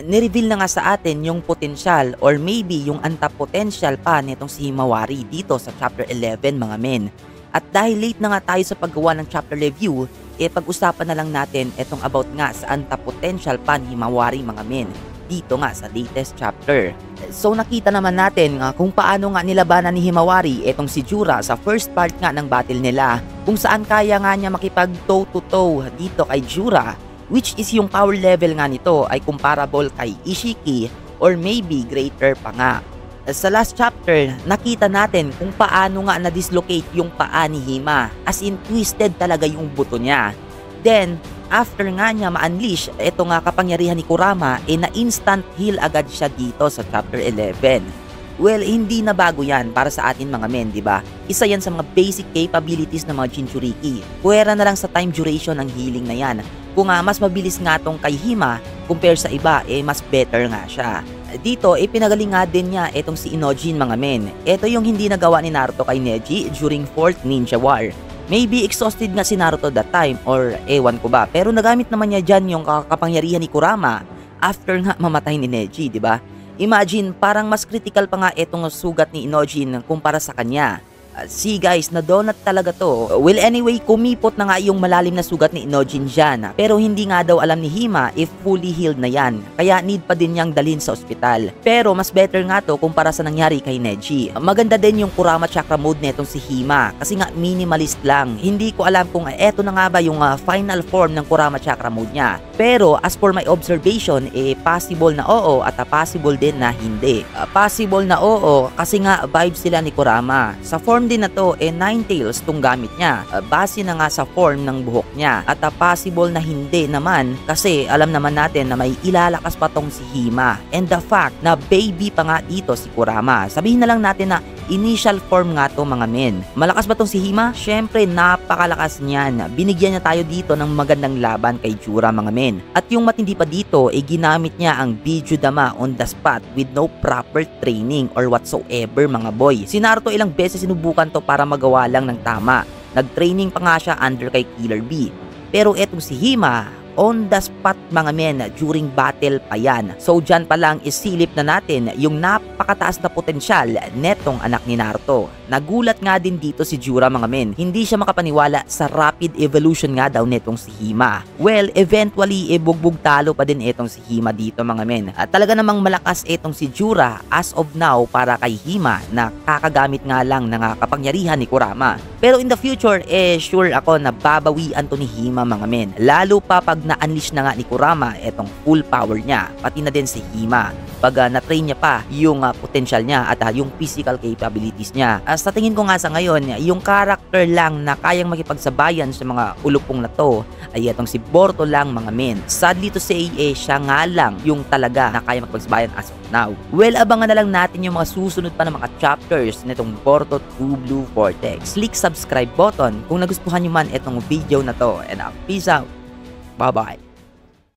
Nireveal na nga sa atin yung potensyal or maybe yung antapotential pa nitong si Himawari dito sa chapter 11 mga men. At dahil late na nga tayo sa paggawa ng chapter review, pag-usapan na lang natin itong about nga sa antapotential pa ni Himawari mga men dito nga sa latest chapter. So nakita naman natin kung paano nga nilabanan ni Himawari itong si Jura sa first part nga ng battle nila, kung saan kaya nga niya makipag toe to toe dito kay Jura, which is yung power level nga nito ay comparable kay Ishiki or maybe greater pa nga. Sa last chapter, nakita natin kung paano nga na-dislocate yung paa ni Hima, as in twisted talaga yung buto niya. Then, after nga niya ma-unleash ito nga kapangyarihan ni Kurama, na-instant heal agad siya dito sa chapter 11. Well, hindi na bago yan para sa atin mga men, di ba? Isa yan sa mga basic capabilities ng mga Jinchuriki. Puwera na lang sa time duration ng healing na yan. Kung mas mabilis nga tong kay Hima compare sa iba, mas better nga siya. Dito, pinagaling nga din niya itong si Inojin mga men. Ito yung hindi nagawa ni Naruto kay Neji during 4th Ninja War. Maybe exhausted nga si Naruto that time or ewan ko ba. Pero nagamit naman niya dyan yung kapangyarihan ni Kurama after nga mamatay ni Neji, di ba? Imagine, parang mas critical pa nga itong sugat ni Inojin kumpara sa kanya. See guys, na-donut talaga to. Well anyway, kumipot na nga yung malalim na sugat ni Inojin dyan. Pero hindi nga daw alam ni Hima if fully healed na yan. Kaya need pa din niyang dalhin sa ospital. Pero mas better nga to kumpara sa nangyari kay Neji. Maganda din yung Kurama Chakra mode netong si Hima. Kasi nga minimalist lang. Hindi ko alam kung eto na nga ba yung final form ng Kurama Chakra mode niya. Pero as for my observation, possible na oo at possible din na hindi. Possible na oo kasi nga vibe sila ni Kurama. Sa form din na to, Ninetales tong gamit niya. Base na nga sa form ng buhok niya. At possible na hindi naman kasi alam naman natin na may ilalakas pa tong si Hima. And the fact na baby pa nga dito si Kurama. Sabihin na lang natin na initial form nga to mga men. Malakas ba tong si Hima? Syempre napakalakas niyan. Binigyan niya tayo dito ng magandang laban kay Jura mga men. At yung matindi pa dito, ginamit niya ang Bijudama on the spot with no proper training or whatsoever mga boy. Si Naruto ilang beses sinubukan to para magawa lang ng tama. Nag-training pa nga siya under kay Killer B. Pero etong si Hima, on the spot mga men during battle pa yan. So dyan pa lang isilip na natin yung napakataas na potensyal netong anak ni Naruto. Nagulat nga din dito si Jura mga men. Hindi siya makapaniwala sa rapid evolution nga daw netong si Hima. Well, eventually bugbog talo pa din itong si Hima dito mga men. At talaga namang malakas itong si Jura as of now para kay Hima na kakagamit nga lang ng kapangyarihan ni Kurama. Pero in the future, sure ako na babawian to ni Hima mga men. Lalo pa pag na-unleash na nga ni Kurama itong full power niya, pati na din si Hima. Pag na-train niya pa yung potential niya at yung physical capabilities niya. Sa tingin ko nga sa ngayon, yung character lang na kayang makipagsabayan sa mga ulupong na to ay itong si Boruto lang mga men. Sadly to say, siya nga lang yung talaga na kaya makipagsabayan as of now. Well, abangan na lang natin yung mga susunod pa na mga chapters nitong Boruto 2 Blue Vortex. Click subscribe button kung nagustuhan nyo man itong video na to. And peace out! Bye-bye.